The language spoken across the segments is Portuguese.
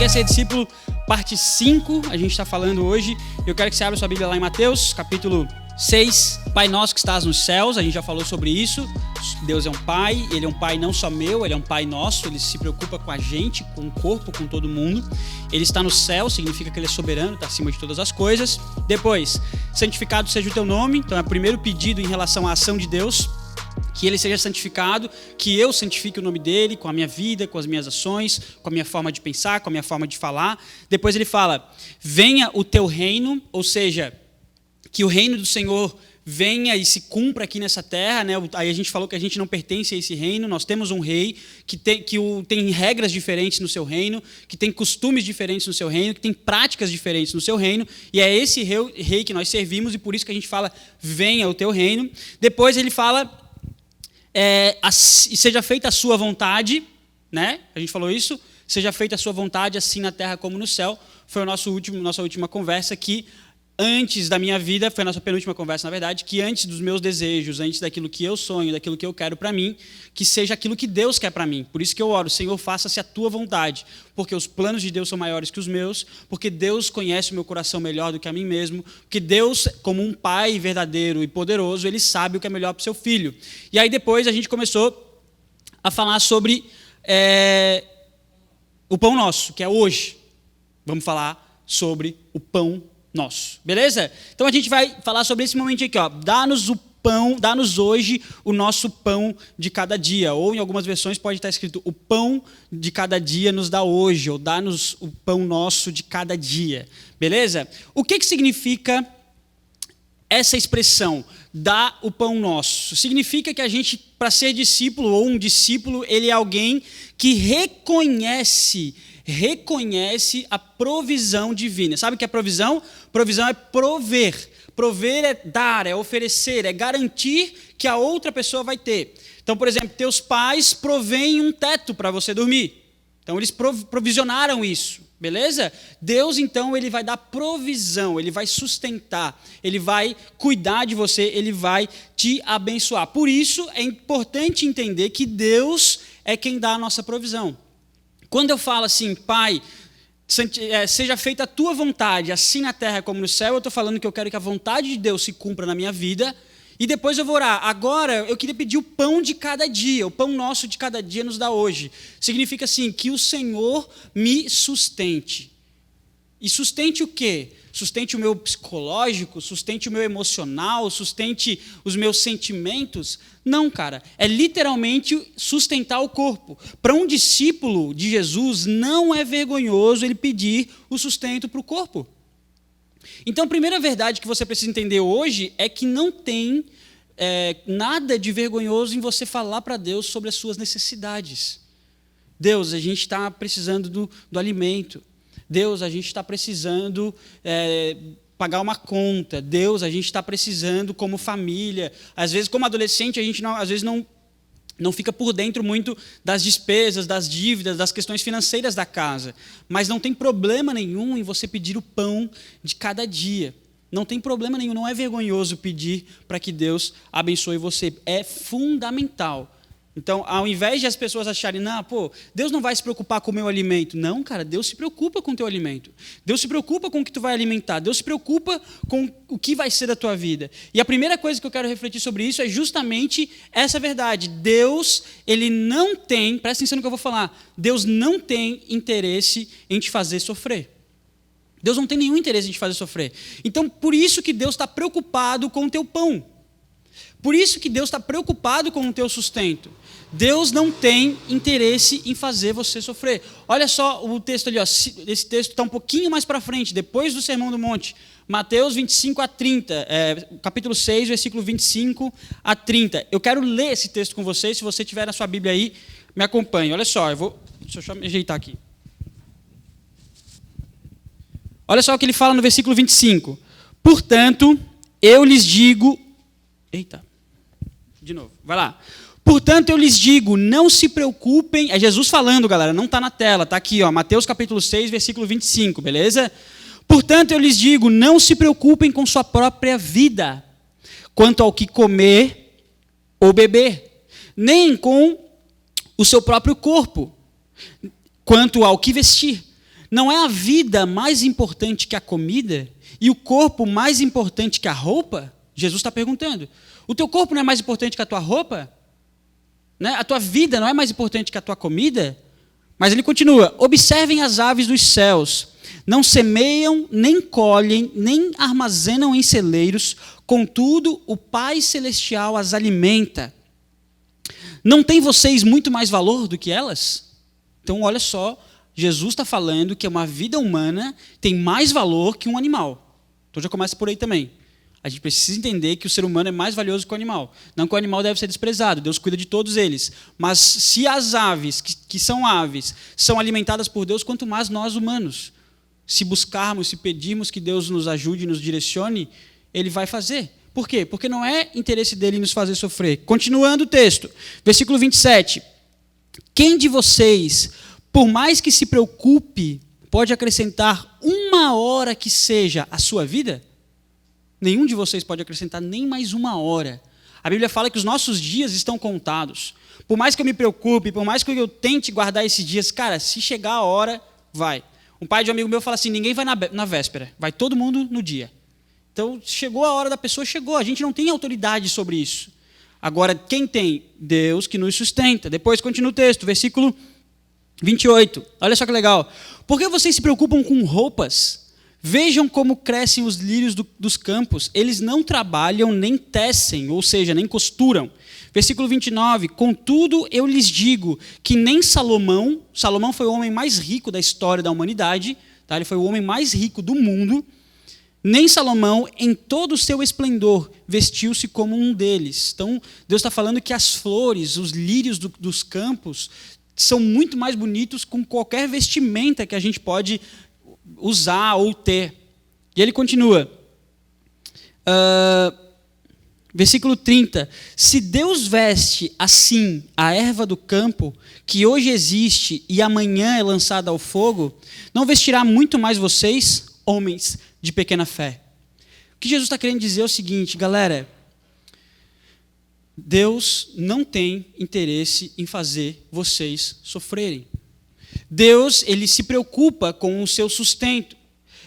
Quer ser discípulo, parte 5, a gente está falando hoje. Eu quero que você abra sua Bíblia lá em Mateus, capítulo 6. Pai nosso que estás nos céus, a gente já falou sobre isso. Deus é um pai, ele é um pai não só meu, ele é um pai nosso, ele se preocupa com a gente, com o corpo, com todo mundo. Ele está no céu, significa que ele é soberano, está acima de todas as coisas. Depois, santificado seja o teu nome, então é o primeiro pedido em relação à ação de Deus. Que ele seja santificado, que eu santifique o nome dele com a minha vida, com as minhas ações, com a minha forma de pensar, com a minha forma de falar. Depois ele fala, venha o teu reino, ou seja, que o reino do Senhor venha e se cumpra aqui nessa terra, né? Aí a gente falou que a gente não pertence a esse reino, nós temos um rei que tem regras diferentes no seu reino, que tem costumes diferentes no seu reino, que tem práticas diferentes no seu reino, e é esse rei que nós servimos, e por isso que a gente fala, venha o teu reino. Depois ele fala... seja feita a sua vontade, né? A gente falou isso, seja feita a sua vontade, assim na terra como no céu. Foi nossa última conversa que antes da minha vida, foi a nossa penúltima conversa, na verdade, que antes dos meus desejos, antes daquilo que eu sonho, daquilo que eu quero para mim, que seja aquilo que Deus quer para mim. Por isso que eu oro, Senhor, faça-se a tua vontade, porque os planos de Deus são maiores que os meus, porque Deus conhece o meu coração melhor do que a mim mesmo, porque Deus, como um pai verdadeiro e poderoso, ele sabe o que é melhor para o seu filho. E aí depois a gente começou a falar sobre o pão nosso, que é hoje. Vamos falar sobre o pão nosso, beleza? Então a gente vai falar sobre esse momento aqui, ó. Dá-nos hoje o nosso pão de cada dia, ou em algumas versões pode estar escrito o pão de cada dia nos dá hoje, ou dá-nos o pão nosso de cada dia, beleza? O que significa essa expressão, dá o pão nosso? Significa que a gente, para ser discípulo, ou um discípulo, ele é alguém que reconhece a provisão divina. Sabe o que é provisão? Provisão é prover. Prover é dar, é oferecer, é garantir que a outra pessoa vai ter. Então, por exemplo, teus pais provêm um teto para você dormir. Então, eles provisionaram isso, beleza? Deus, então, ele vai dar provisão, ele vai sustentar, ele vai cuidar de você, ele vai te abençoar. Por isso, é importante entender que Deus é quem dá a nossa provisão. Quando eu falo assim, Pai, seja feita a tua vontade, assim na terra como no céu, eu estou falando que eu quero que a vontade de Deus se cumpra na minha vida, e depois eu vou orar. Agora, eu queria pedir o pão de cada dia, o pão nosso de cada dia nos dá hoje. Significa assim, que o Senhor me sustente. E sustente o quê? Sustente o meu psicológico, sustente o meu emocional, sustente os meus sentimentos? Não, cara. É literalmente sustentar o corpo. Para um discípulo de Jesus, não é vergonhoso ele pedir o sustento para o corpo. Então, a primeira verdade que você precisa entender hoje é que não tem nada de vergonhoso em você falar para Deus sobre as suas necessidades. Deus, a gente está precisando do alimento. Deus, a gente está precisando pagar uma conta. Deus, a gente está precisando como família. Às vezes, como adolescente, a gente não fica por dentro muito das despesas, das dívidas, das questões financeiras da casa. Mas não tem problema nenhum em você pedir o pão de cada dia. Não tem problema nenhum, não é vergonhoso pedir para que Deus abençoe você. É fundamental. Então, ao invés de as pessoas acharem, Deus não vai se preocupar com o meu alimento. Não, cara, Deus se preocupa com o teu alimento. Deus se preocupa com o que tu vai alimentar. Deus se preocupa com o que vai ser da tua vida. E a primeira coisa que eu quero refletir sobre isso é justamente essa verdade. Deus, ele não tem, presta atenção no que eu vou falar, Deus não tem interesse em te fazer sofrer. Deus não tem nenhum interesse em te fazer sofrer. Então, por isso que Deus está preocupado com o teu pão. Por isso que Deus está preocupado com o teu sustento. Deus não tem interesse em fazer você sofrer. Olha só o texto ali, ó. Esse texto está um pouquinho mais para frente, depois do Sermão do Monte. Mateus 25 a 30, capítulo 6, versículo 25 a 30. Eu quero ler esse texto com vocês, se você tiver na sua Bíblia aí, me acompanhe. Olha só, deixa eu me ajeitar aqui. Olha só o que ele fala no versículo 25. Portanto, eu lhes digo... Eita, de novo, vai lá. Portanto, eu lhes digo, não se preocupem... É Jesus falando, galera, não está na tela, está aqui, ó, Mateus capítulo 6, versículo 25, beleza? Portanto, eu lhes digo, não se preocupem com sua própria vida, quanto ao que comer ou beber, nem com o seu próprio corpo, quanto ao que vestir. Não é a vida mais importante que a comida? E o corpo mais importante que a roupa? Jesus está perguntando. O teu corpo não é mais importante que a tua roupa? Né? A tua vida não é mais importante que a tua comida? Mas ele continua: observem as aves dos céus. Não semeiam, nem colhem, nem armazenam em celeiros, contudo, o Pai Celestial as alimenta. Não têm vocês muito mais valor do que elas? Então, olha só, Jesus está falando que uma vida humana tem mais valor que um animal. Então já começa por aí também. A gente precisa entender que o ser humano é mais valioso que o animal. Não que o animal deve ser desprezado, Deus cuida de todos eles. Mas se as aves, que são aves, são alimentadas por Deus, quanto mais nós humanos. Se buscarmos, se pedirmos que Deus nos ajude, nos direcione, Ele vai fazer. Por quê? Porque não é interesse dele nos fazer sofrer. Continuando o texto, versículo 27. Quem de vocês, por mais que se preocupe, pode acrescentar 1 hora que seja à sua vida? Nenhum de vocês pode acrescentar nem mais 1 hora. A Bíblia fala que os nossos dias estão contados. Por mais que eu me preocupe, por mais que eu tente guardar esses dias, cara, se chegar a hora, vai. Um pai de um amigo meu fala assim, ninguém vai na véspera, vai todo mundo no dia. Então, chegou a hora da pessoa, chegou. A gente não tem autoridade sobre isso. Agora, quem tem? Deus que nos sustenta. Depois, continua o texto, versículo 28. Olha só que legal. Por que vocês se preocupam com roupas? Vejam como crescem os lírios dos campos. Eles não trabalham, nem tecem, ou seja, nem costuram. Versículo 29. Contudo, eu lhes digo que nem Salomão foi o homem mais rico da história da humanidade, tá? Ele foi o homem mais rico do mundo, nem Salomão, em todo o seu esplendor, vestiu-se como um deles. Então, Deus está falando que as flores, os lírios dos campos, são muito mais bonitos com qualquer vestimenta que a gente pode usar ou ter. E ele continua. Versículo 30. Se Deus veste assim a erva do campo, que hoje existe e amanhã é lançada ao fogo, não vestirá muito mais vocês, homens de pequena fé? O que Jesus está querendo dizer é o seguinte, galera. Deus não tem interesse em fazer vocês sofrerem. Deus, ele se preocupa com o seu sustento.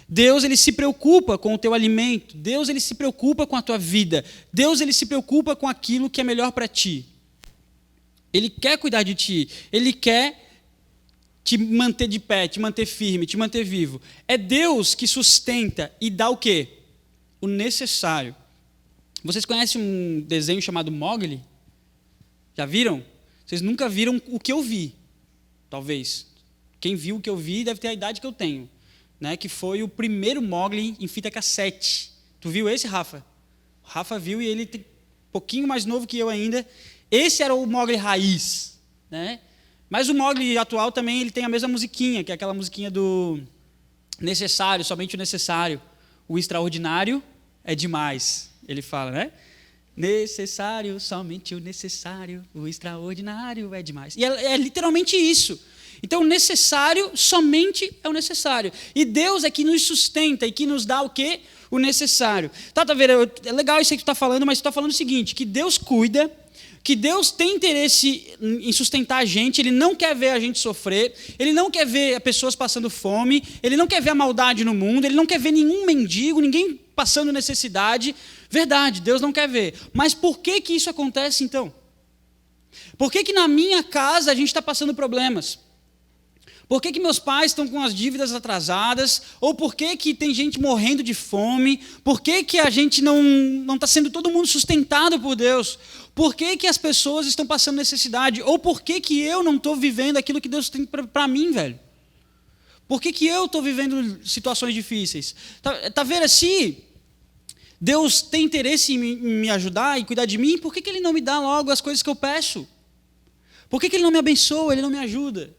Deus, ele se preocupa com o teu alimento. Deus, ele se preocupa com a tua vida. Deus, ele se preocupa com aquilo que é melhor para ti. Ele quer cuidar de ti. Ele quer te manter de pé, te manter firme, te manter vivo. É Deus que sustenta e dá o quê? O necessário. Vocês conhecem um desenho chamado Mowgli? Já viram? Vocês nunca viram o que eu vi, talvez. Quem viu o que eu vi deve ter a idade que eu tenho, né? Que foi o primeiro Mowgli em fita cassete. Tu viu esse, Rafa? O Rafa viu e ele tem um pouquinho mais novo que eu ainda. Esse era o Mowgli raiz, né? Mas o Mowgli atual também ele tem a mesma musiquinha, que é aquela musiquinha do necessário, somente o necessário. O extraordinário é demais, ele fala, né? Necessário, somente o necessário, o extraordinário é demais. E é literalmente isso. Então, o necessário somente é o necessário. E Deus é que nos sustenta e que nos dá o quê? O necessário. Tá vendo? É legal isso aí que tu está falando, mas tu está falando o seguinte, que Deus cuida, que Deus tem interesse em sustentar a gente, Ele não quer ver a gente sofrer, Ele não quer ver pessoas passando fome, Ele não quer ver a maldade no mundo, Ele não quer ver nenhum mendigo, ninguém passando necessidade. Verdade, Deus não quer ver. Mas por que isso acontece então? Por que na minha casa a gente está passando problemas? Por que meus pais estão com as dívidas atrasadas? Ou por que tem gente morrendo de fome? Por que a gente não está sendo todo mundo sustentado por Deus? Por que as pessoas estão passando necessidade? Ou por que eu não estou vivendo aquilo que Deus tem para mim, velho? Por que eu estou vivendo situações difíceis? Tá vendo assim? Deus tem interesse em me ajudar e cuidar de mim, por que Ele não me dá logo as coisas que eu peço? Por que Ele não me abençoa, Ele não me ajuda?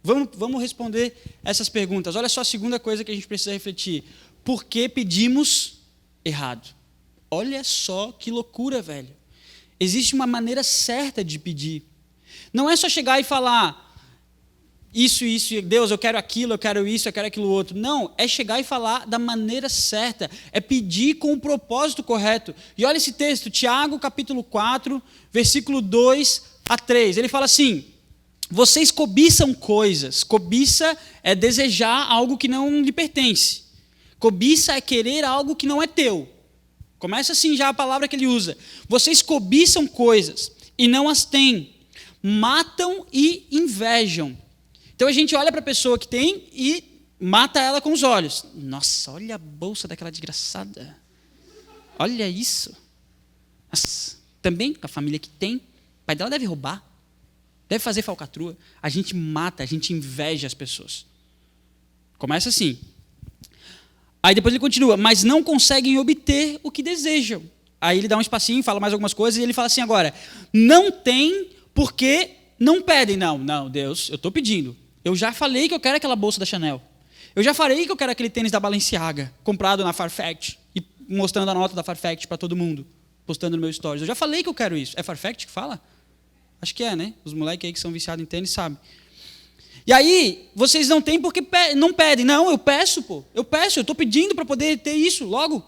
Vamos responder essas perguntas. Olha só a segunda coisa que a gente precisa refletir. Por que pedimos errado? Olha só que loucura, velho. Existe uma maneira certa de pedir. Não é só chegar e falar isso, Deus, eu quero aquilo, eu quero isso, eu quero aquilo outro. Não, é chegar e falar da maneira certa. É pedir com o propósito correto. E olha esse texto, Tiago, capítulo 4, versículo 2 a 3. Ele fala assim, vocês cobiçam coisas. Cobiça é desejar algo que não lhe pertence. Cobiça é querer algo que não é teu. Começa assim já a palavra que ele usa. Vocês cobiçam coisas e não as têm. Matam e invejam. Então a gente olha para a pessoa que tem e mata ela com os olhos. Nossa, olha a bolsa daquela desgraçada. Olha isso. Nossa, também a família que tem, o pai dela deve roubar. Deve fazer falcatrua. A gente mata, a gente inveja as pessoas. Começa assim. Aí depois ele continua, mas não conseguem obter o que desejam. Aí ele dá um espacinho, fala mais algumas coisas, e ele fala assim agora, não tem porque não pedem. Não, Deus, eu estou pedindo. Eu já falei que eu quero aquela bolsa da Chanel. Eu já falei que eu quero aquele tênis da Balenciaga, comprado na Farfetch, e mostrando a nota da Farfetch para todo mundo, postando no meu stories. Eu já falei que eu quero isso. É Farfetch que fala? Acho que é, né? Os moleques aí que são viciados em tênis sabem. E aí, vocês não têm porque não pedem. Não, eu peço, pô. Eu estou pedindo para poder ter isso logo.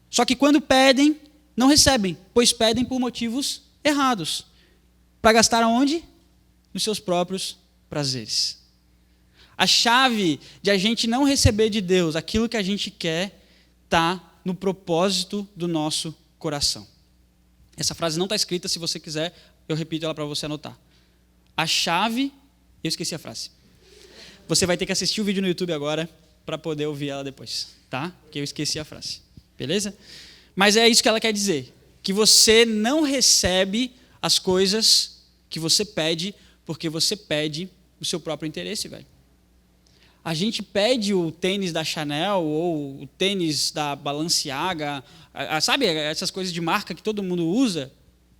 Só que quando pedem, não recebem, pois pedem por motivos errados. Para gastar aonde? Nos seus próprios prazeres. A chave de a gente não receber de Deus aquilo que a gente quer está no propósito do nosso coração. Essa frase não está escrita, se você quiser, eu repito ela para você anotar. A chave... Eu esqueci a frase. Você vai ter que assistir o vídeo no YouTube agora para poder ouvir ela depois, tá? Porque eu esqueci a frase. Beleza? Mas é isso que ela quer dizer. Que você não recebe as coisas que você pede porque você pede o seu próprio interesse, velho. A gente pede o tênis da Chanel ou o tênis da Balenciaga, sabe, essas coisas de marca que todo mundo usa,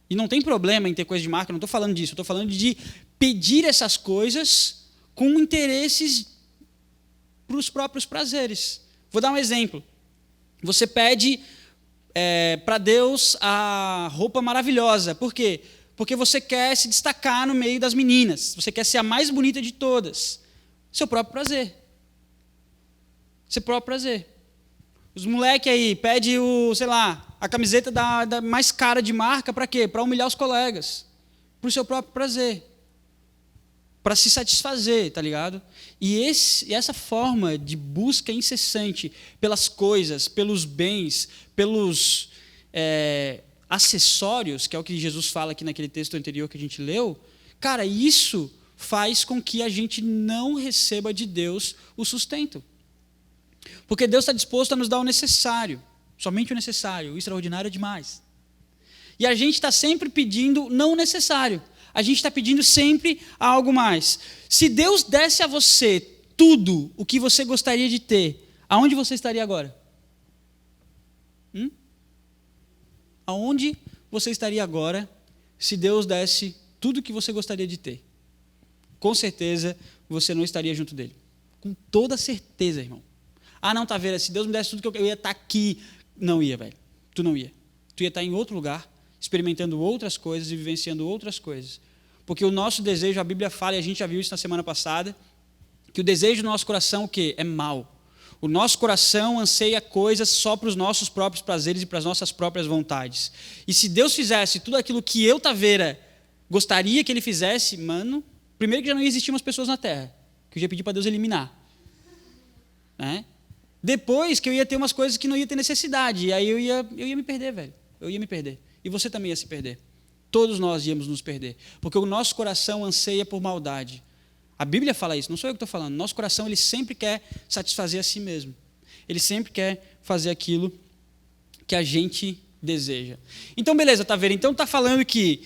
e não tem problema em ter coisa de marca, eu não estou falando disso, eu estou falando de pedir essas coisas com interesses para os próprios prazeres. Vou dar um exemplo. Você pede para Deus a roupa maravilhosa. Por quê? Porque você quer se destacar no meio das meninas. Você quer ser a mais bonita de todas. Seu próprio prazer. Seu próprio prazer. Os moleques aí pedem a camiseta da mais cara de marca para quê? Para humilhar os colegas. Para o seu próprio prazer. Para se satisfazer, tá ligado? E essa forma de busca incessante pelas coisas, pelos bens, pelos acessórios, que é o que Jesus fala aqui naquele texto anterior que a gente leu, cara, isso faz com que a gente não receba de Deus o sustento. Porque Deus está disposto a nos dar o necessário, somente o necessário, o extraordinário é demais. E a gente está sempre pedindo não o necessário. A gente está pedindo sempre algo mais. Se Deus desse a você tudo o que você gostaria de ter, aonde você estaria agora? Aonde você estaria agora se Deus desse tudo o que você gostaria de ter? Com certeza você não estaria junto dele. Com toda certeza, irmão. Não, Taveira, se Deus me desse tudo que eu ia estar aqui. Não ia, velho. Tu não ia. Tu ia estar em outro lugar, experimentando outras coisas e vivenciando outras coisas. Porque o nosso desejo, a Bíblia fala, e a gente já viu isso na semana passada, que o desejo do nosso coração, o quê? É mau. O nosso coração anseia coisas só para os nossos próprios prazeres e para as nossas próprias vontades. E se Deus fizesse tudo aquilo que eu, Taveira, gostaria que Ele fizesse, mano, primeiro que já não ia existir umas pessoas na Terra, que eu ia pedir para Deus eliminar. Né? Depois que eu ia ter umas coisas que não ia ter necessidade, e aí eu ia me perder, velho. Eu ia me perder. E você também ia se perder. Todos nós íamos nos perder. Porque o nosso coração anseia por maldade. A Bíblia fala isso, não sou eu que estou falando. Nosso coração, ele sempre quer satisfazer a si mesmo. Ele sempre quer fazer aquilo que a gente deseja. Então, beleza, tá vendo? Então está falando que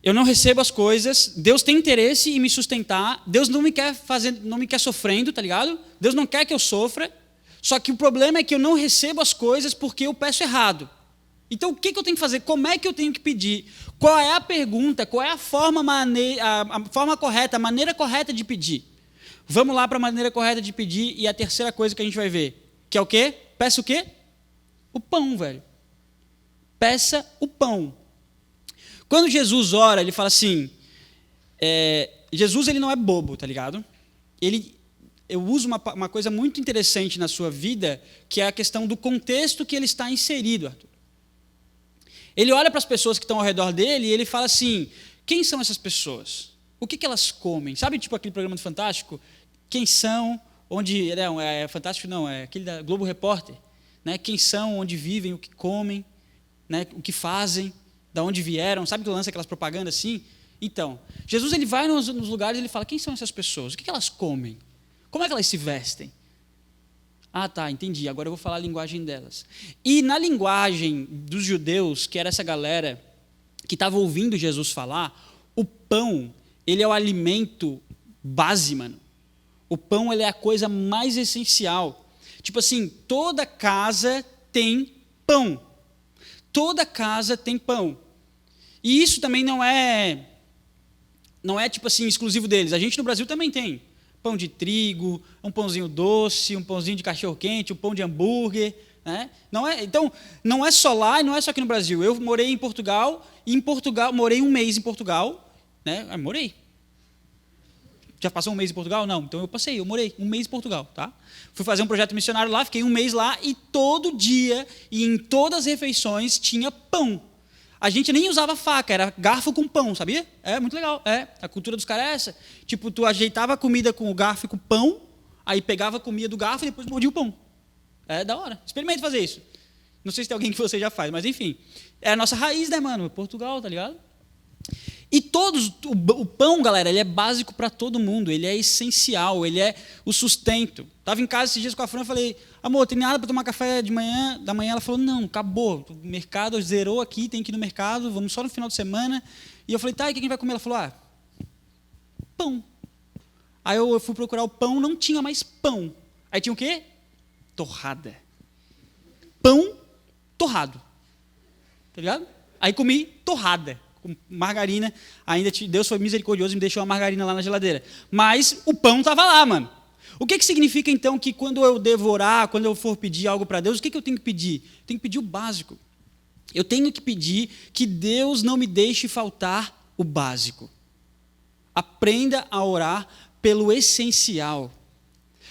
eu não recebo as coisas, Deus tem interesse em me sustentar, Deus não me quer sofrendo, tá ligado? Deus não quer que eu sofra, só que o problema é que eu não recebo as coisas porque eu peço errado. Então, o que eu tenho que fazer? Como é que eu tenho que pedir? Qual é a pergunta? Qual é a forma correta, a maneira correta de pedir? Vamos lá para a maneira correta de pedir e a terceira coisa que a gente vai ver, que é o quê? Peça o quê? O pão, velho. Peça o pão. Quando Jesus ora, ele fala assim, Jesus ele não é bobo, tá ligado? Eu uso uma coisa muito interessante na sua vida, que é a questão do contexto que ele está inserido, Arthur. Ele olha para as pessoas que estão ao redor dele e ele fala assim, quem são essas pessoas? O que elas comem? Sabe, tipo aquele programa do Fantástico? Quem são, onde... Não, Fantástico não, é aquele da Globo Repórter. Né? Quem são, onde vivem, o que comem, né? O que fazem, de onde vieram. Sabe que lança aquelas propagandas assim? Então, Jesus ele vai nos lugares e ele fala, quem são essas pessoas? O que elas comem? Como é que elas se vestem? Ah, tá, entendi. Agora eu vou falar a linguagem delas. E na linguagem dos judeus, que era essa galera que estava ouvindo Jesus falar, o pão, ele é o alimento base, mano. O pão, ele é a coisa mais essencial. Tipo assim, toda casa tem pão. Toda casa tem pão. E isso também não é tipo assim, exclusivo deles. A gente no Brasil também tem. Pão de trigo, um pãozinho doce, um pãozinho de cachorro-quente, um pão de hambúrguer. Né? Então, não é só lá e não é só aqui no Brasil. Eu morei em Portugal, e em Portugal, morei um mês em Portugal. Né? Morei. Já passou um mês em Portugal? Não. Então eu morei um mês em Portugal. Tá? Fui fazer um projeto missionário lá, fiquei um mês lá, e todo dia, e em todas as refeições, tinha pão. A gente nem usava faca, era garfo com pão, sabia? É muito legal. A cultura dos caras é essa. Tipo, tu ajeitava a comida com o garfo e com o pão, aí pegava a comida do garfo e depois mordia o pão. É da hora. Experimente fazer isso. Não sei se tem alguém que você já faz, mas enfim. É a nossa raiz, né, mano? Portugal, tá ligado? E o pão, galera, ele é básico para todo mundo, ele é essencial, ele é o sustento. Estava em casa esses dias com a Fran, falei, amor, tem nada para tomar café da manhã? Ela falou, não, acabou, o mercado zerou aqui, tem que ir no mercado, vamos só no final de semana. E eu falei, tá, e o que a gente vai comer? Ela falou, pão. Aí eu fui procurar o pão, não tinha mais pão. Aí tinha o quê? Torrada. Pão torrado. Tá ligado? Aí comi torrada. Com margarina, ainda Deus foi misericordioso e me deixou a margarina lá na geladeira. Mas o pão estava lá, mano. O que significa, então, que quando eu devorar, quando eu for pedir algo para Deus, o que eu tenho que pedir? Eu tenho que pedir o básico. Eu tenho que pedir que Deus não me deixe faltar o básico. Aprenda a orar pelo essencial.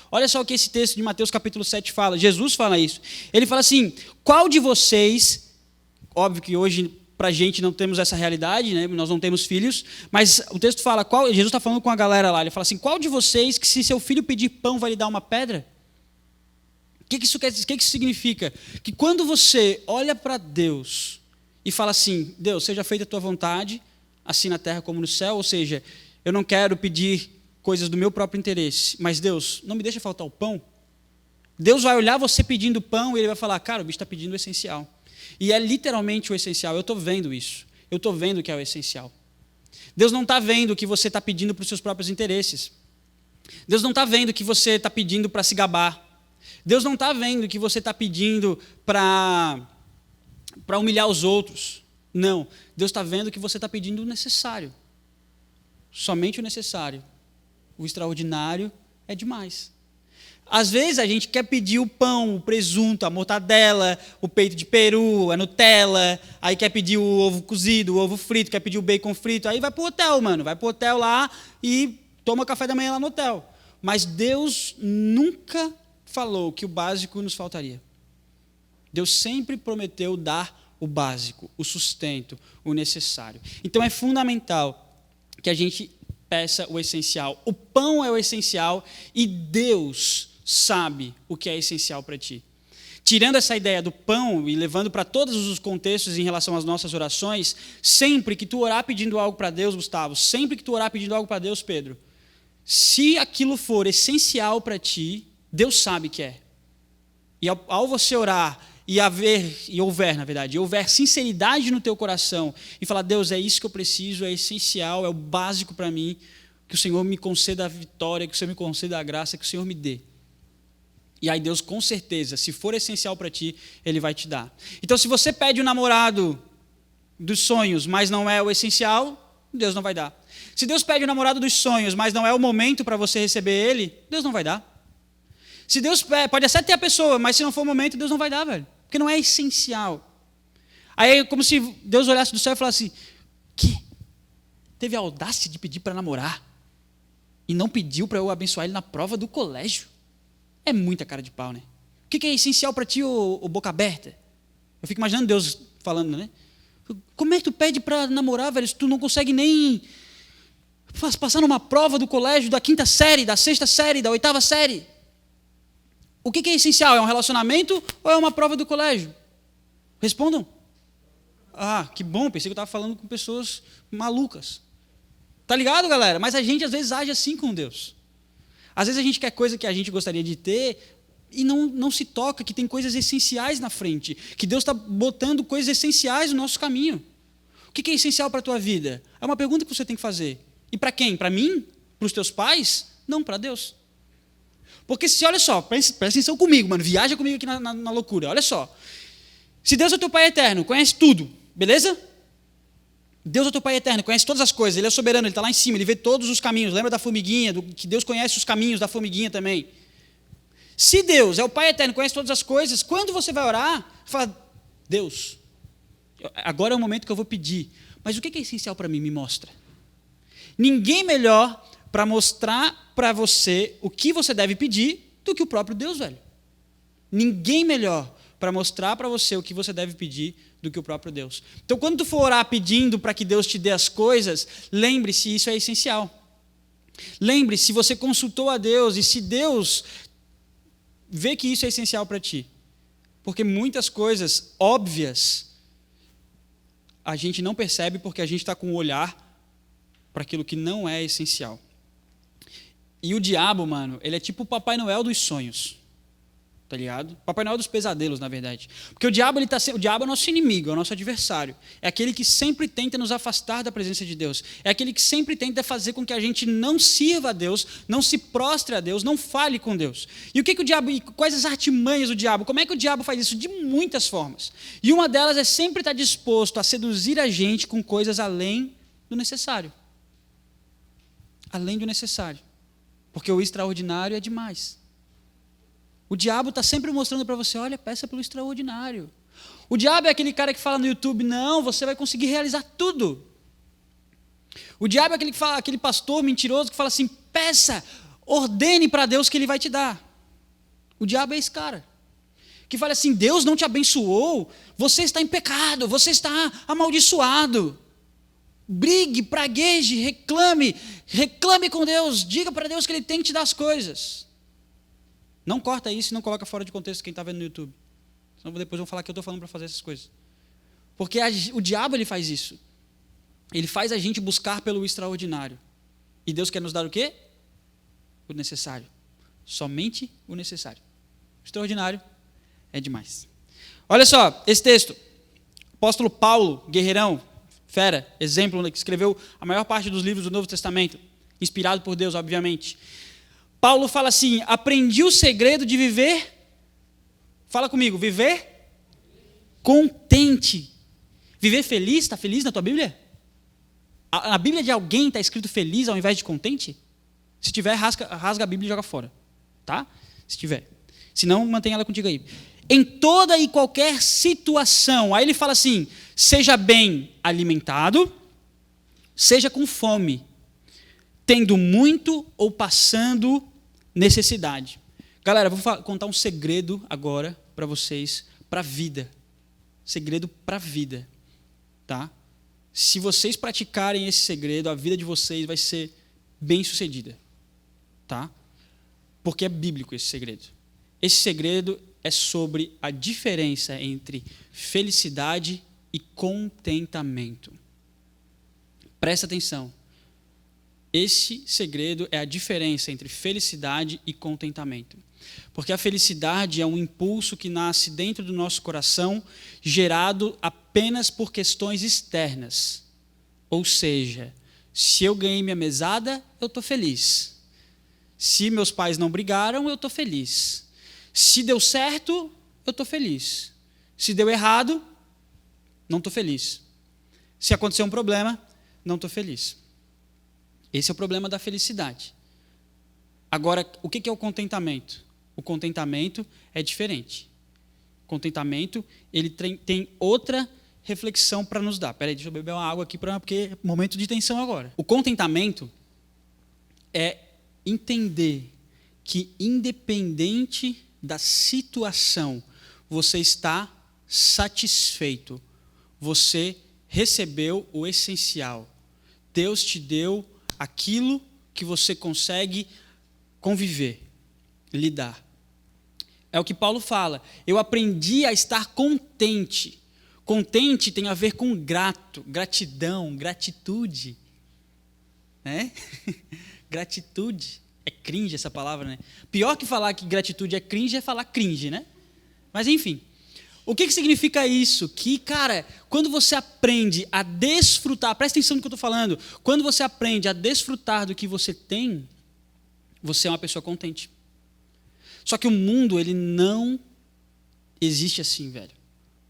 Olha só o que esse texto de Mateus capítulo 7 fala. Jesus fala isso. Ele fala assim, qual de vocês, óbvio que hoje para a gente não temos essa realidade, né? Nós não temos filhos, mas o texto fala, Jesus está falando com a galera lá, ele fala assim, qual de vocês que se seu filho pedir pão vai lhe dar uma pedra? O que isso quer dizer? O que isso significa? Que quando você olha para Deus e fala assim, Deus, seja feita a tua vontade, assim na terra como no céu, ou seja, eu não quero pedir coisas do meu próprio interesse, mas Deus, não me deixa faltar o pão. Deus vai olhar você pedindo pão e ele vai falar, cara, o bicho está pedindo o essencial. E é literalmente o essencial. Eu estou vendo isso. Eu estou vendo que é o essencial. Deus não está vendo o que você está pedindo para os seus próprios interesses. Deus não está vendo o que você está pedindo para se gabar. Deus não está vendo o que você está pedindo para humilhar os outros. Não. Deus está vendo o que você está pedindo o necessário. Somente o necessário. O extraordinário é demais. Às vezes a gente quer pedir o pão, o presunto, a mortadela, o peito de peru, a Nutella, aí quer pedir o ovo cozido, o ovo frito, quer pedir o bacon frito, aí vai pro hotel, mano, vai pro hotel lá e toma café da manhã lá no hotel. Mas Deus nunca falou que o básico nos faltaria. Deus sempre prometeu dar o básico, o sustento, o necessário. Então é fundamental que a gente peça o essencial. O pão é o essencial e Deus sabe o que é essencial para ti. Tirando essa ideia do pão e levando para todos os contextos em relação às nossas orações, sempre que tu orar pedindo algo para Deus, Gustavo, sempre que tu orar pedindo algo para Deus, Pedro, se aquilo for essencial para ti, Deus sabe que é. E ao você orar e houver sinceridade no teu coração e falar, Deus, é isso que eu preciso, é essencial, é o básico para mim, que o Senhor me conceda a vitória, que o Senhor me conceda a graça, que o Senhor me dê. E aí Deus, com certeza, se for essencial para ti, Ele vai te dar. Então, se você pede o namorado dos sonhos, mas não é o essencial, Deus não vai dar. Se Deus pede o namorado dos sonhos, mas não é o momento para você receber ele, Deus não vai dar. Se Deus pode até ter a pessoa, mas se não for o momento, Deus não vai dar, velho. Porque não é essencial. Aí é como se Deus olhasse do céu e falasse, que? Teve a audácia de pedir para namorar e não pediu para eu abençoar ele na prova do colégio? É muita cara de pau, né? O que é essencial para ti, ô boca aberta? Eu fico imaginando Deus falando, né? Como é que tu pede para namorar, velho, se tu não consegue nem Passar numa prova do colégio da 5ª série, da 6ª série, da 8ª série. O que é essencial? É um relacionamento ou é uma prova do colégio? Respondam. Ah, que bom, pensei que eu estava falando com pessoas malucas. Tá ligado, galera? Mas a gente às vezes age assim com Deus. Às vezes a gente quer coisa que a gente gostaria de ter e não se toca que tem coisas essenciais na frente. Que Deus está botando coisas essenciais no nosso caminho. O que é essencial para a tua vida? É uma pergunta que você tem que fazer. E para quem? Para mim? Para os teus pais? Não, para Deus. Porque se, olha só, presta atenção comigo, mano, viaja comigo aqui na loucura, olha só. Se Deus é teu Pai eterno, conhece tudo, beleza? Deus é teu Pai eterno, conhece todas as coisas, Ele é soberano, Ele está lá em cima, Ele vê todos os caminhos, lembra da formiguinha, que Deus conhece os caminhos da formiguinha também. Se Deus é o Pai eterno, conhece todas as coisas, quando você vai orar, fala, Deus, agora é o momento que eu vou pedir, mas o que é essencial para mim? Me mostra. Ninguém melhor para mostrar para você o que você deve pedir do que o próprio Deus, velho. Ninguém melhor para mostrar para você o que você deve pedir do que o próprio Deus. Então, quando tu for orar pedindo para que Deus te dê as coisas, lembre-se, isso é essencial. Lembre-se, se você consultou a Deus e se Deus vê que isso é essencial para ti. Porque muitas coisas óbvias a gente não percebe porque a gente está com o olhar para aquilo que não é essencial. E o diabo, mano, ele é tipo o Papai Noel dos sonhos. Tá ligado? Papai Noel dos pesadelos, na verdade. Porque o diabo é o nosso inimigo, é o nosso adversário. É aquele que sempre tenta nos afastar da presença de Deus. É aquele que sempre tenta fazer com que a gente não sirva a Deus, não se prostre a Deus, não fale com Deus. E o que o diabo, quais as artimanhas do diabo? Como é que o diabo faz isso? De muitas formas. E uma delas é sempre estar disposto a seduzir a gente com coisas além do necessário. Além do necessário. Porque o extraordinário é demais. O diabo está sempre mostrando para você, olha, peça pelo extraordinário. O diabo é aquele cara que fala no YouTube, não, você vai conseguir realizar tudo. O diabo é aquele pastor mentiroso que fala assim, peça, ordene para Deus que Ele vai te dar. O diabo é esse cara. Que fala assim, Deus não te abençoou, você está em pecado, você está amaldiçoado. Brigue, pragueje, reclame com Deus, diga para Deus que Ele tem que te dar as coisas. Não corta isso e não coloca fora de contexto quem está vendo no YouTube. Senão depois vão falar que eu estou falando para fazer essas coisas. Porque o diabo ele faz isso. Ele faz a gente buscar pelo extraordinário. E Deus quer nos dar o quê? O necessário. Somente o necessário. O extraordinário é demais. Olha só, esse texto. Apóstolo Paulo, guerreirão, fera, exemplo, que escreveu a maior parte dos livros do Novo Testamento, inspirado por Deus, obviamente. Paulo fala assim, aprendi o segredo de viver, fala comigo, viver contente. Viver feliz, está feliz na tua Bíblia? Na Bíblia de alguém está escrito feliz ao invés de contente? Se tiver, rasga a Bíblia e joga fora, tá? Se tiver. Se não, mantenha ela contigo aí. Em toda e qualquer situação, aí ele fala assim, seja bem alimentado, seja com fome, tendo muito ou passando necessidade. Galera, vou contar um segredo agora para vocês, para a vida. Segredo para a vida, tá? Se vocês praticarem esse segredo, a vida de vocês vai ser bem sucedida, tá? Porque é bíblico esse segredo. Esse segredo é sobre a diferença entre felicidade e contentamento. Presta atenção. Esse segredo é a diferença entre felicidade e contentamento. Porque a felicidade é um impulso que nasce dentro do nosso coração, gerado apenas por questões externas. Ou seja, se eu ganhei minha mesada, eu estou feliz. Se meus pais não brigaram, eu estou feliz. Se deu certo, eu estou feliz. Se deu errado, não estou feliz. Se aconteceu um problema, não estou feliz. Esse é o problema da felicidade. Agora, o que é o contentamento? O contentamento é diferente. O contentamento, ele tem outra reflexão para nos dar. Espera aí, deixa eu beber uma água aqui, porque é momento de tensão agora. O contentamento é entender que, independente da situação, você está satisfeito. Você recebeu o essencial. Deus te deu aquilo que você consegue conviver, lidar. É o que Paulo fala. Eu aprendi a estar contente. Contente tem a ver com grato, gratidão, gratitude. Né? Gratitude. É cringe essa palavra, né? Pior que falar que gratitude é cringe é falar cringe, né? Mas enfim. O que significa isso? Que, cara, quando você aprende a desfrutar, presta atenção no que eu estou falando, quando você aprende a desfrutar do que você tem, você é uma pessoa contente. Só que o mundo, ele não existe assim, velho.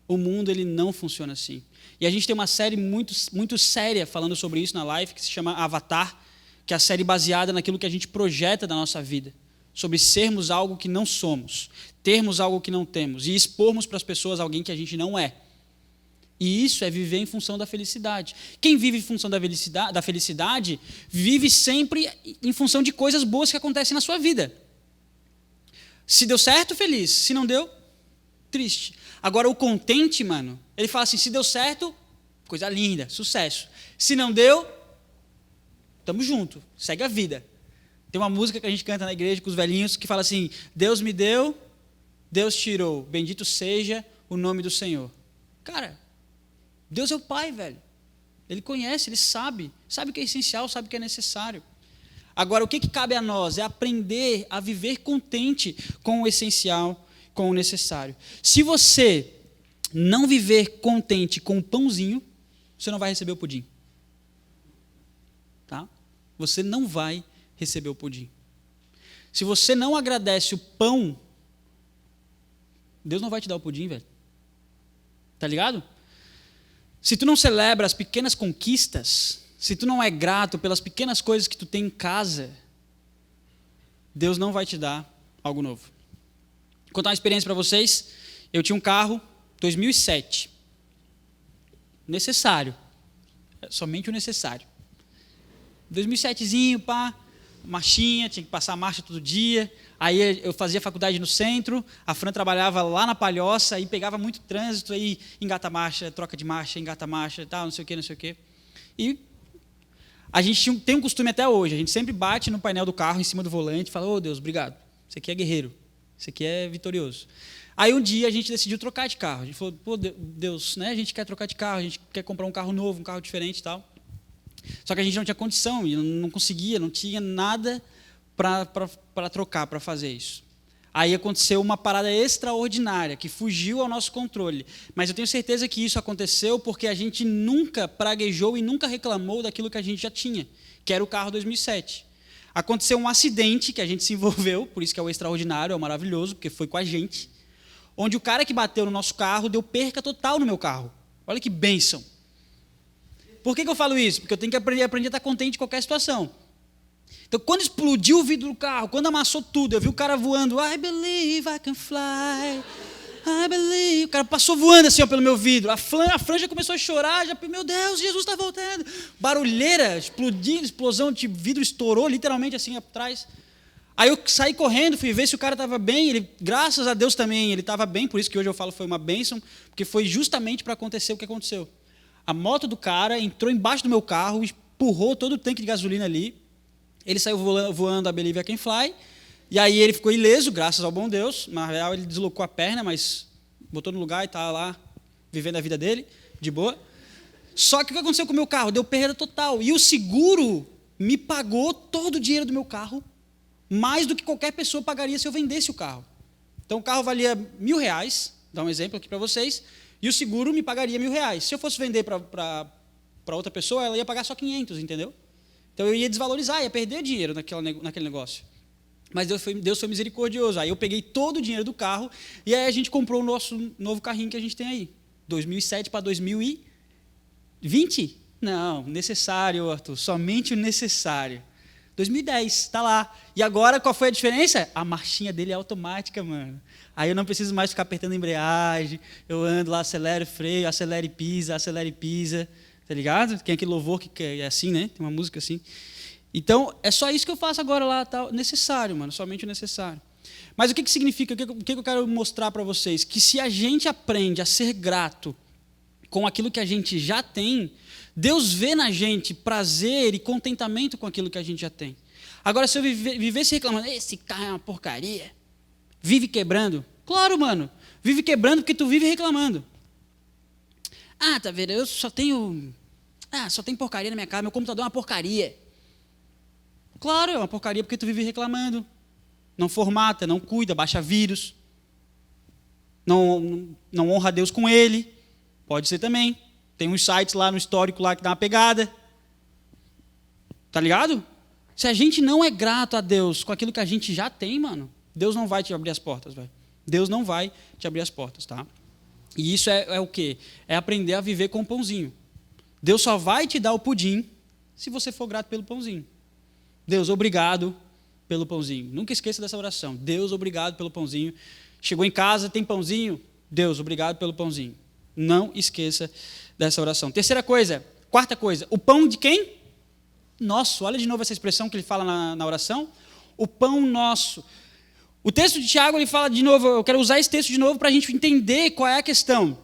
O mundo, ele não funciona assim. E a gente tem uma série muito séria falando sobre isso na live, que se chama Avatar, que é a série baseada naquilo que a gente projeta da nossa vida, sobre sermos algo que não somos, termos algo que não temos e expormos para as pessoas alguém que a gente não é. E isso é viver em função da felicidade. Quem vive em função da felicidade, vive sempre em função de coisas boas que acontecem na sua vida. Se deu certo, feliz. Se não deu, triste. Agora, o contente, mano, ele fala assim, se deu certo, coisa linda, sucesso. Se não deu, tamo junto, segue a vida. Tem uma música que a gente canta na igreja com os velhinhos que fala assim, Deus me deu, Deus tirou, bendito seja o nome do Senhor. Cara, Deus é o Pai, velho. Ele conhece, ele sabe o que é essencial, sabe o que é necessário. Agora, o que cabe a nós é aprender a viver contente com o essencial, com o necessário. Se você não viver contente com o pãozinho, você não vai receber o pudim. Tá? Você não vai receber o pudim. Se você não agradece o pão, Deus não vai te dar o pudim, velho. Tá ligado? Se tu não celebra as pequenas conquistas, se tu não é grato pelas pequenas coisas que tu tem em casa, Deus não vai te dar algo novo. Vou contar uma experiência para vocês. Eu tinha um carro 2007. Necessário. Somente o necessário. 2007zinho, pá, marchinha, tinha que passar a marcha todo dia. Aí eu fazia faculdade no centro, a Fran trabalhava lá na Palhoça, aí pegava muito trânsito, aí engata marcha, troca de marcha, engata marcha, tal, não sei o quê. E a gente tem um costume até hoje, a gente sempre bate no painel do carro, em cima do volante, e fala, ô Deus, obrigado, você aqui é guerreiro, você aqui é vitorioso. Aí um dia a gente decidiu trocar de carro, a gente falou, pô Deus, né, a gente quer trocar de carro, a gente quer comprar um carro novo, um carro diferente e tal. Só que a gente não tinha condição, e não conseguia, não tinha nada para trocar, para fazer isso. Aí aconteceu uma parada extraordinária, que fugiu ao nosso controle. Mas eu tenho certeza que isso aconteceu porque a gente nunca praguejou e nunca reclamou daquilo que a gente já tinha, que era o carro 2007. Aconteceu um acidente que a gente se envolveu, por isso que é o extraordinário, é o maravilhoso, porque foi com a gente, onde o cara que bateu no nosso carro deu perca total no meu carro. Olha que bênção. Por que eu falo isso? Porque eu tenho que aprender a estar contente em qualquer situação. Então, quando explodiu o vidro do carro, quando amassou tudo, eu vi o cara voando, I believe I can fly, I believe. O cara passou voando assim ó, pelo meu vidro. A Fran já começou a chorar, meu Deus, Jesus está voltando. Barulheira, explosão de vidro estourou literalmente assim atrás. Aí eu saí correndo, fui ver se o cara estava bem, ele, graças a Deus também, ele estava bem, por isso que hoje eu falo foi uma bênção, porque foi justamente para acontecer o que aconteceu. A moto do cara entrou embaixo do meu carro, empurrou todo o tanque de gasolina ali, ele saiu voando a Believe I Can Fly, e aí ele ficou ileso, graças ao bom Deus. Na real, ele deslocou a perna, mas botou no lugar e estava lá, vivendo a vida dele, de boa. Só que o que aconteceu com o meu carro? Deu perda total. E o seguro me pagou todo o dinheiro do meu carro, mais do que qualquer pessoa pagaria se eu vendesse o carro. Então, o carro valia R$1.000, dá um exemplo aqui para vocês, e o seguro me pagaria R$1.000. Se eu fosse vender para outra pessoa, ela ia pagar só 500, entendeu? Então eu ia desvalorizar, ia perder dinheiro naquele negócio. Mas Deus foi misericordioso. Aí eu peguei todo o dinheiro do carro e aí a gente comprou o nosso novo carrinho que a gente tem aí. 2007 para 2020? Não, necessário, Arthur, somente o necessário. 2010, está lá. E agora, qual foi a diferença? A marchinha dele é automática, mano. Aí eu não preciso mais ficar apertando a embreagem, eu ando lá, acelero, freio, acelero e pisa, tá ligado? Tem aquele louvor que é assim, né? Tem uma música assim. Então, é só isso que eu faço agora lá, tá? Necessário, mano, somente o necessário. Mas o que significa? O que eu quero mostrar para vocês? Que se a gente aprende a ser grato com aquilo que a gente já tem, Deus vê na gente prazer e contentamento com aquilo que a gente já tem. Agora, se eu vivesse reclamando, esse carro é uma porcaria, vive quebrando. Claro, mano, vive quebrando porque tu vive reclamando. Ah, tá vendo, eu só tenho porcaria na minha casa, meu computador é uma porcaria. Claro, é uma porcaria porque tu vive reclamando. Não formata, não cuida, baixa vírus. Não honra a Deus com ele. Pode ser também. Tem uns sites lá no histórico lá que dá uma pegada. Tá ligado? Se a gente não é grato a Deus com aquilo que a gente já tem, mano, Deus não vai te abrir as portas, velho. Deus não vai te abrir as portas, tá? E isso é o quê? É aprender a viver com o pãozinho. Deus só vai te dar o pudim se você for grato pelo pãozinho. Deus, obrigado pelo pãozinho. Nunca esqueça dessa oração. Deus, obrigado pelo pãozinho. Chegou em casa, tem pãozinho? Deus, obrigado pelo pãozinho. Não esqueça dessa oração. Quarta coisa, o pão de quem? Nosso. Olha de novo essa expressão que ele fala na oração. O pão nosso. O texto de Tiago, ele fala de novo, eu quero usar esse texto de novo para a gente entender qual é a questão.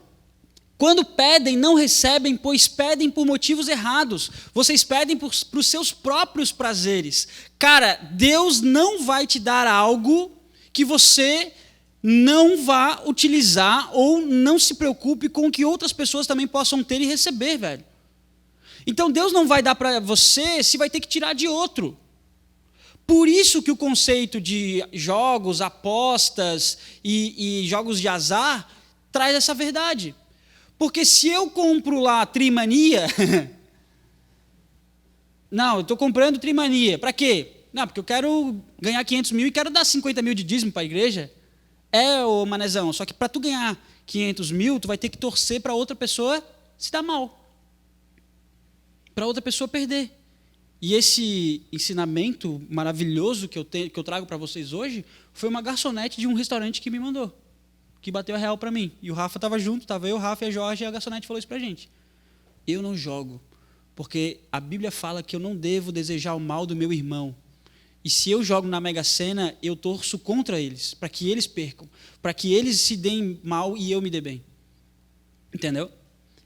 Quando pedem, não recebem, pois pedem por motivos errados. Vocês pedem para os seus próprios prazeres. Cara, Deus não vai te dar algo que você não vá utilizar ou não se preocupe com o que outras pessoas também possam ter e receber, velho. Então Deus não vai dar para você se vai ter que tirar de outro. Por isso que o conceito de jogos, apostas e jogos de azar traz essa verdade. Porque se eu compro lá Trimania, não, eu estou comprando Trimania, para quê? Não, porque eu quero ganhar 500 mil e quero dar 50 mil de dízimo para a igreja. Ô manezão, só que para tu ganhar 500 mil, tu vai ter que torcer para outra pessoa se dar mal. Para outra pessoa perder. E esse ensinamento maravilhoso que eu trago para vocês hoje, foi uma garçonete de um restaurante que me mandou. Que bateu a real para mim. E o Rafa estava junto, estava eu, o Rafa e a Jorge, e a garçonete falou isso para a gente. Eu não jogo, porque a Bíblia fala que eu não devo desejar o mal do meu irmão. E se eu jogo na Mega Sena, eu torço contra eles, para que eles percam, para que eles se deem mal e eu me dê bem. Entendeu?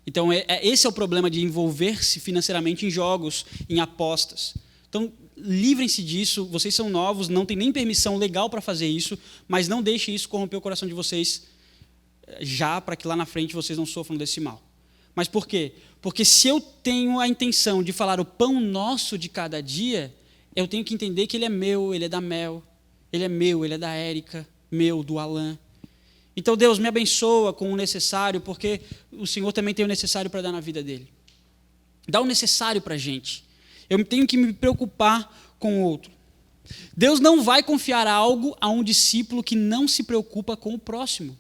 Então, esse é o problema de envolver-se financeiramente em jogos, em apostas. Então, livrem-se disso, vocês são novos, não tem nem permissão legal para fazer isso, mas não deixem isso corromper o coração de vocês já, para que lá na frente vocês não sofram desse mal. Mas por quê? Porque se eu tenho a intenção de falar o pão nosso de cada dia, eu tenho que entender que ele é meu, ele é da Mel, ele é meu, ele é da Érica, meu, do Alan. Então, Deus, me abençoa com o necessário, porque o Senhor também tem o necessário para dar na vida dele. Dá o necessário para a gente. Eu tenho que me preocupar com o outro. Deus não vai confiar algo a um discípulo que não se preocupa com o próximo.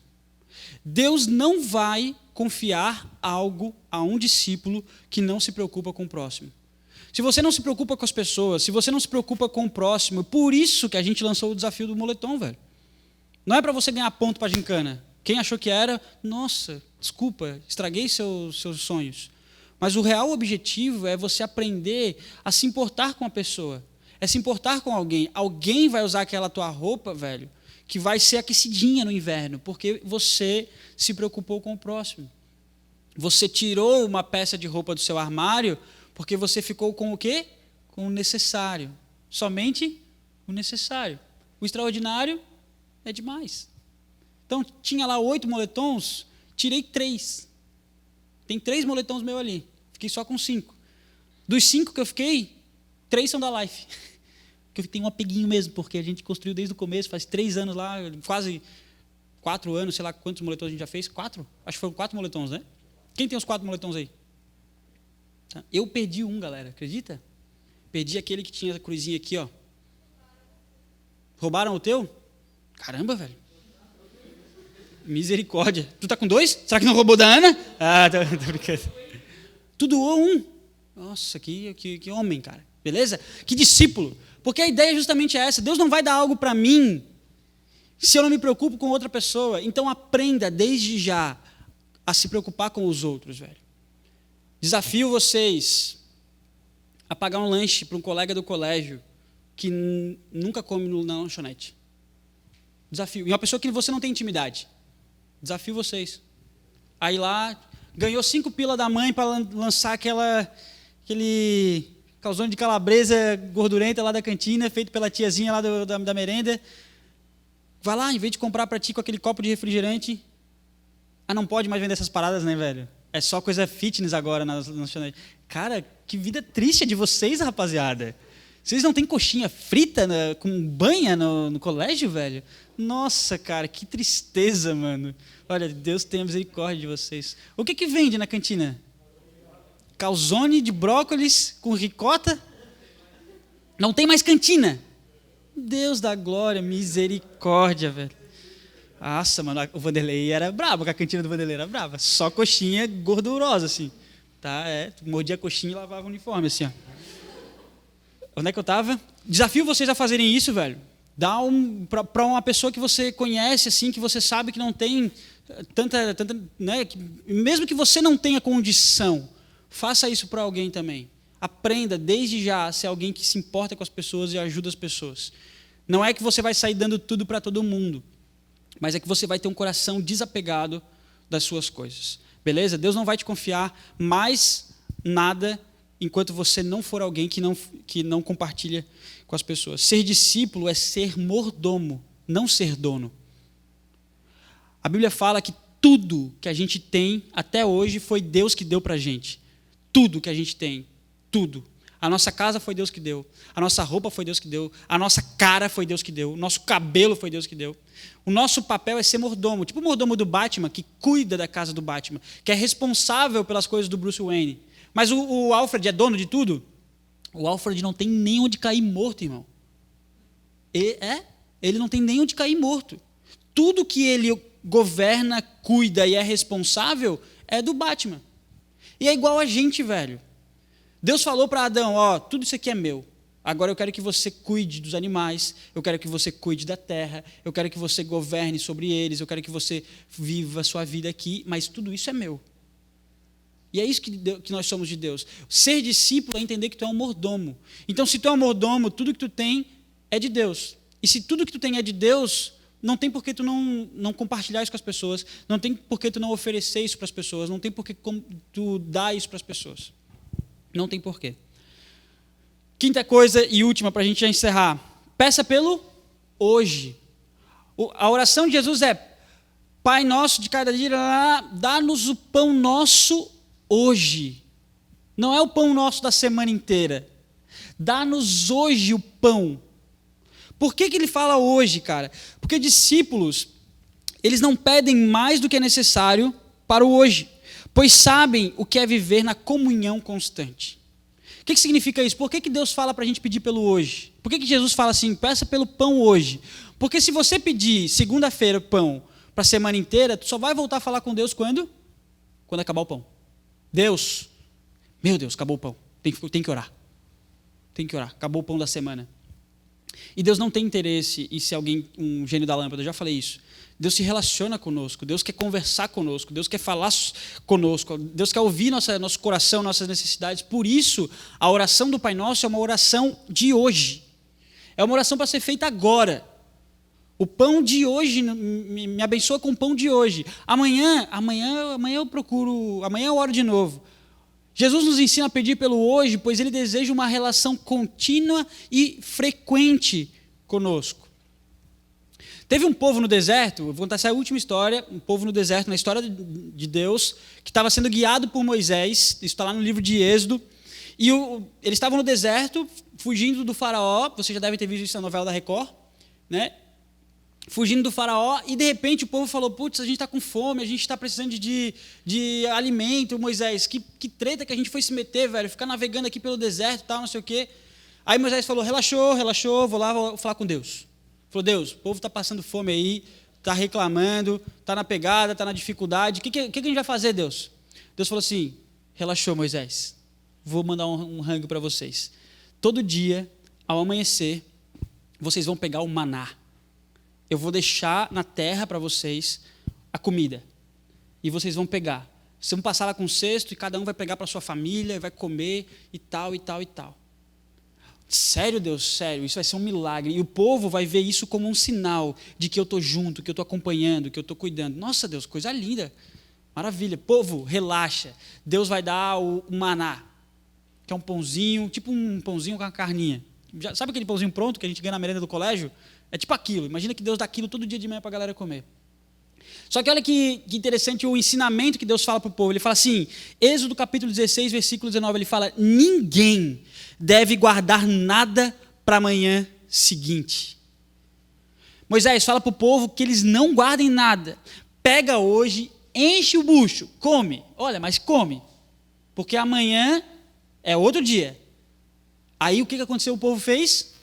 Deus não vai confiar algo a um discípulo que não se preocupa com o próximo. Se você não se preocupa com as pessoas, se você não se preocupa com o próximo, por isso que a gente lançou o desafio do moletom, velho. Não é para você ganhar ponto para a gincana. Quem achou que era, nossa, desculpa, estraguei seus sonhos. Mas o real objetivo é você aprender a se importar com a pessoa. É se importar com alguém. Alguém vai usar aquela tua roupa, velho, que vai ser aquecidinha no inverno, porque você se preocupou com o próximo. Você tirou uma peça de roupa do seu armário porque você ficou com o quê? Com o necessário. Somente o necessário. O extraordinário é demais. Então, tinha lá 8 moletons, tirei 3. Tem 3 moletons meus ali. Fiquei só com 5. Dos 5 que eu fiquei, 3 são da Life. Que eu tenho um apeguinho mesmo, porque a gente construiu desde o começo, faz 3 anos lá, quase 4 anos, sei lá quantos moletons a gente já fez. 4? Acho que foram 4 moletons, né? Quem tem os 4 moletons aí? Eu perdi um, galera, acredita? Perdi aquele que tinha a cruzinha aqui, ó. Roubaram o teu? Caramba, velho. Misericórdia. Tu tá com 2? Será que não roubou da Ana? Ah, tô brincando. Tu doou um. Nossa, que homem, cara. Beleza? Que discípulo. Porque a ideia é justamente essa. Deus não vai dar algo para mim se eu não me preocupo com outra pessoa. Então aprenda desde já a se preocupar com os outros, velho. Desafio vocês a pagar um lanche para um colega do colégio que nunca come na lanchonete. Desafio. E uma pessoa que você não tem intimidade. Desafio vocês. Aí lá, ganhou 5 pila da mãe para lançar aquele calzone de calabresa gordurenta lá da cantina, feito pela tiazinha lá da merenda. Vai lá, em vez de comprar para ti com aquele copo de refrigerante. Não pode mais vender essas paradas, né, velho? É só coisa fitness agora nas lanchonetes. Cara, que vida triste de vocês, rapaziada. Vocês não têm coxinha frita com banha no colégio, velho? Nossa, cara, que tristeza, mano. Olha, Deus tenha misericórdia de vocês. O que vende na cantina? Calzone de brócolis com ricota? Não tem mais cantina. Deus da glória, misericórdia, velho. Nossa, mano, o Vanderlei era brabo, a cantina do Vanderlei era brava. Só coxinha gordurosa, assim. Tá? Mordia a coxinha e lavava o uniforme, assim, ó. Onde é que eu estava? Desafio vocês a fazerem isso, velho. Dá para uma pessoa que você conhece, assim, que você sabe que não tem tanta né? Mesmo que você não tenha condição, faça isso para alguém também. Aprenda desde já a ser alguém que se importa com as pessoas e ajuda as pessoas. Não é que você vai sair dando tudo para todo mundo, mas é que você vai ter um coração desapegado das suas coisas. Beleza? Deus não vai te confiar mais nada enquanto você não for alguém que não compartilha com as pessoas. Ser discípulo é ser mordomo, não ser dono. A Bíblia fala que tudo que a gente tem até hoje foi Deus que deu para a gente. Tudo que a gente tem, tudo. A nossa casa foi Deus que deu, a nossa roupa foi Deus que deu, a nossa cara foi Deus que deu, o nosso cabelo foi Deus que deu. O nosso papel é ser mordomo, tipo o mordomo do Batman, que cuida da casa do Batman, que é responsável pelas coisas do Bruce Wayne. Mas o Alfred é dono de tudo? O Alfred não tem nem onde cair morto, irmão. Ele não tem nem onde cair morto. Tudo que ele governa, cuida e é responsável é do Batman. E é igual a gente, velho. Deus falou para Adão, tudo isso aqui é meu. Agora eu quero que você cuide dos animais, eu quero que você cuide da terra, eu quero que você governe sobre eles, eu quero que você viva a sua vida aqui, mas tudo isso é meu. E é isso que nós somos de Deus. Ser discípulo é entender que tu é um mordomo. Então, se tu é um mordomo, tudo que tu tem é de Deus. E se tudo que tu tem é de Deus, não tem por que tu não compartilhar isso com as pessoas, não tem por que tu não oferecer isso para as pessoas, não tem por que tu dar isso para as pessoas. Não tem porquê. Quinta coisa e última para a gente já encerrar. Peça pelo hoje. A oração de Jesus é: Pai nosso de cada dia, dá-nos o pão nosso hoje. Não é o pão nosso da semana inteira. Dá-nos hoje o pão. Por que ele fala hoje, cara? Porque discípulos, eles não pedem mais do que é necessário para o hoje, pois sabem o que é viver na comunhão constante. O que significa isso? Por que Deus fala para a gente pedir pelo hoje? Por que Jesus fala assim, peça pelo pão hoje? Porque se você pedir segunda-feira pão para a semana inteira, tu só vai voltar a falar com Deus quando? Quando acabar o pão. Deus, meu Deus, acabou o pão. Tem que orar. Tem que orar. Acabou o pão da semana. E Deus não tem interesse em ser alguém, um gênio da lâmpada, eu já falei isso. Deus se relaciona conosco, Deus quer conversar conosco, Deus quer falar conosco, Deus quer ouvir nosso coração, nossas necessidades. Por isso, a oração do Pai Nosso é uma oração de hoje. É uma oração para ser feita agora. O pão de hoje, me abençoa com o pão de hoje. Amanhã eu procuro, amanhã eu oro de novo. Jesus nos ensina a pedir pelo hoje, pois Ele deseja uma relação contínua e frequente conosco. Teve um povo no deserto, vou contar essa última história, um povo no deserto, na história de Deus, que estava sendo guiado por Moisés, isso está lá no livro de Êxodo, e eles estavam no deserto, fugindo do faraó, você já deve ter visto isso na novela da Record, né? Fugindo do faraó, e de repente o povo falou, putz, a gente está com fome, a gente está precisando de alimento, Moisés, que treta que a gente foi se meter, velho, ficar navegando aqui pelo deserto e tal, não sei o quê. Aí Moisés falou, relaxou, vou falar com Deus. Falou, Deus, o povo está passando fome aí, está reclamando, está na pegada, está na dificuldade, o que a gente vai fazer, Deus? Deus falou assim, relaxou, Moisés, vou mandar um rango para vocês. Todo dia, ao amanhecer, vocês vão pegar o maná. Eu vou deixar na terra para vocês a comida. E vocês vão pegar. Vocês vão passar lá com um cesto e cada um vai pegar para a sua família, vai comer e tal, e tal, e tal. Sério, Deus, sério, isso vai ser um milagre. E o povo vai ver isso como um sinal de que eu estou junto, que eu estou acompanhando, que eu estou cuidando. Nossa, Deus, coisa linda. Maravilha. Povo, relaxa. Deus vai dar o maná, que é um pãozinho, tipo um pãozinho com uma carninha. Sabe aquele pãozinho pronto que a gente ganha na merenda do colégio? É tipo aquilo. Imagina que Deus dá aquilo todo dia de manhã para a galera comer. Só que olha que interessante o ensinamento que Deus fala para o povo. Ele fala assim, Êxodo capítulo 16, versículo 19, ele fala, ninguém deve guardar nada para a manhã seguinte. Moisés fala para o povo que eles não guardem nada. Pega hoje, enche o bucho, come. Olha, mas come. Porque amanhã é outro dia. Aí o que aconteceu? O povo fez?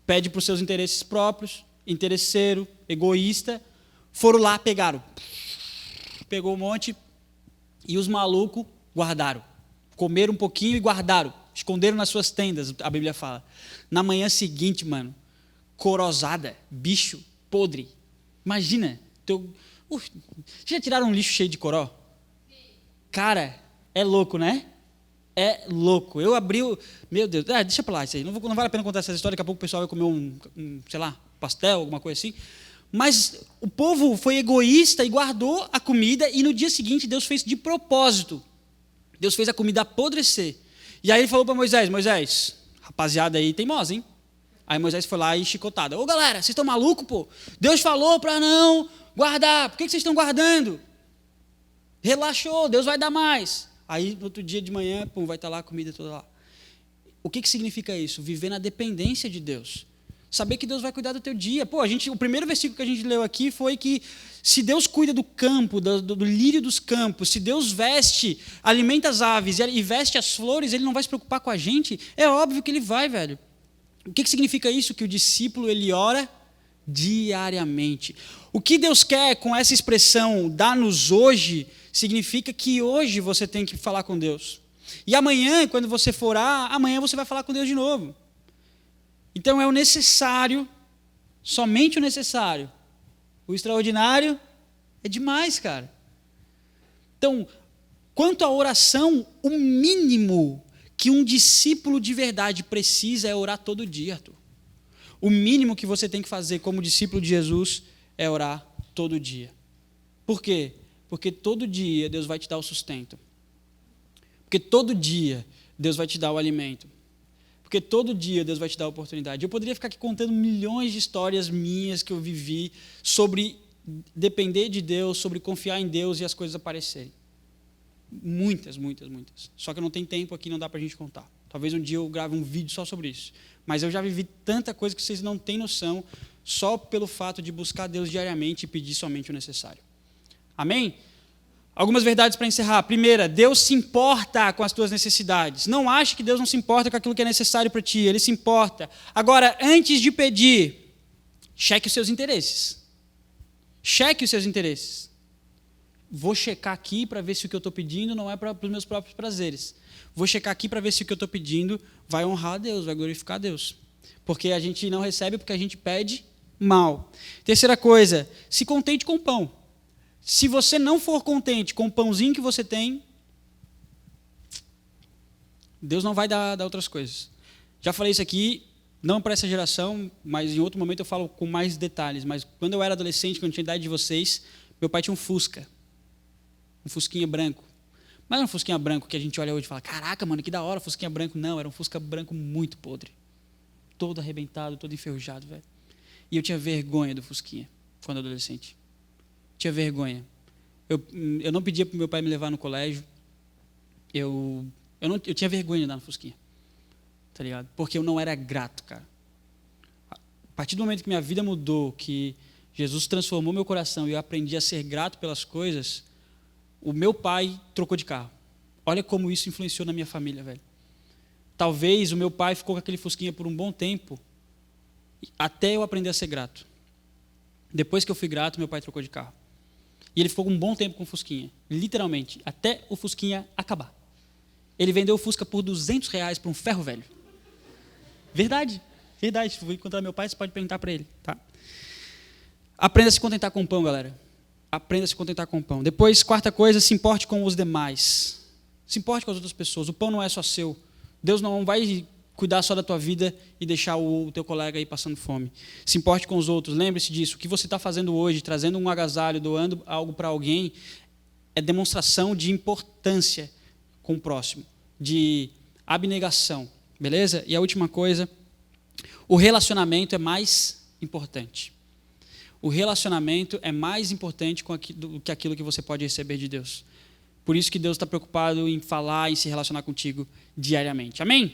Pede para os seus interesses próprios, interesseiro, egoísta. Foram lá, pegaram. Pegou um monte e os malucos guardaram. Comeram um pouquinho e guardaram. Esconderam nas suas tendas, a Bíblia fala. Na manhã seguinte, mano, corosada, bicho, podre. Imagina. Já tiraram um lixo cheio de coró? Cara, é louco, né? É louco. Eu abri o... Meu Deus, deixa pra lá isso aí. Não vale a pena contar essa história, daqui a pouco o pessoal vai comer sei lá, pastel, alguma coisa assim. Mas o povo foi egoísta e guardou a comida e no dia seguinte Deus fez de propósito. Deus fez a comida apodrecer. E aí ele falou para Moisés, rapaziada aí teimosa, hein? Aí Moisés foi lá e chicotada. Ô galera, vocês estão malucos, pô? Deus falou para não guardar. Por que vocês estão guardando? Relaxou, Deus vai dar mais. Aí no outro dia de manhã, pum, vai estar lá a comida toda lá. O que significa isso? Viver na dependência de Deus. Saber que Deus vai cuidar do teu dia. Pô, o primeiro versículo que a gente leu aqui foi que se Deus cuida do campo, do lírio dos campos, se Deus veste, alimenta as aves e veste as flores, Ele não vai se preocupar com a gente? É óbvio que Ele vai, velho. O que significa isso? Que o discípulo, ele ora diariamente. O que Deus quer com essa expressão, dá-nos hoje, significa que hoje você tem que falar com Deus. E amanhã, quando você for orar, amanhã você vai falar com Deus de novo. Então é o necessário, somente o necessário. O extraordinário é demais, cara. Então, quanto à oração, o mínimo que um discípulo de verdade precisa é orar todo dia, Arthur. O mínimo que você tem que fazer como discípulo de Jesus é orar todo dia. Por quê? Porque todo dia Deus vai te dar o sustento. Porque todo dia Deus vai te dar o alimento. Porque todo dia Deus vai te dar a oportunidade. Eu poderia ficar aqui contando milhões de histórias minhas que eu vivi sobre depender de Deus, sobre confiar em Deus e as coisas aparecerem. Muitas, muitas, muitas. Só que não tem tempo aqui, não dá para a gente contar. Talvez um dia eu grave um vídeo só sobre isso. Mas eu já vivi tanta coisa que vocês não têm noção, só pelo fato de buscar Deus diariamente e pedir somente o necessário. Amém? Algumas verdades para encerrar. Primeira, Deus se importa com as tuas necessidades. Não ache que Deus não se importa com aquilo que é necessário para ti. Ele se importa. Agora, antes de pedir, cheque os seus interesses. Cheque os seus interesses. Vou checar aqui para ver se o que eu estou pedindo não é para os meus próprios prazeres. Vou checar aqui para ver se o que eu estou pedindo vai honrar a Deus, vai glorificar a Deus. Porque a gente não recebe porque a gente pede mal. Terceira coisa, se contente com o pão. Se você não for contente com o pãozinho que você tem, Deus não vai dar outras coisas. Já falei isso aqui, não para essa geração, mas em outro momento eu falo com mais detalhes. Mas quando eu era adolescente, quando eu tinha a idade de vocês, meu pai tinha um Fusca. Um Fusquinha branco. Mas não é um Fusquinha branco que a gente olha hoje e fala, caraca, mano, que da hora, Fusquinha branco. Não, era um Fusca branco muito podre. Todo arrebentado, todo enferrujado, velho. E eu tinha vergonha do Fusquinha, quando adolescente. Tinha vergonha. Eu não pedia para o meu pai me levar no colégio. Eu tinha vergonha de andar no Fusquinha. Tá ligado? Porque eu não era grato, cara. A partir do momento que minha vida mudou, que Jesus transformou meu coração e eu aprendi a ser grato pelas coisas, o meu pai trocou de carro. Olha como isso influenciou na minha família, velho. Talvez o meu pai ficou com aquele Fusquinha por um bom tempo, até eu aprender a ser grato. Depois que eu fui grato, meu pai trocou de carro. E ele ficou um bom tempo com o Fusquinha, literalmente, até o Fusquinha acabar. Ele vendeu o Fusca por R$200 para um ferro velho. Verdade, verdade. Se eu encontrar meu pai, você pode perguntar para ele. Tá? Aprenda a se contentar com o pão, galera. Aprenda a se contentar com o pão. Depois, quarta coisa, se importe com os demais. Se importe com as outras pessoas. O pão não é só seu. Deus não vai cuidar só da tua vida e deixar o teu colega aí passando fome. Se importe com os outros. Lembre-se disso. O que você está fazendo hoje, trazendo um agasalho, doando algo para alguém, é demonstração de importância com o próximo, de abnegação, beleza? E a última coisa, o relacionamento é mais importante. O relacionamento é mais importante do que aquilo que você pode receber de Deus. Por isso que Deus está preocupado em falar, em se relacionar contigo diariamente. Amém?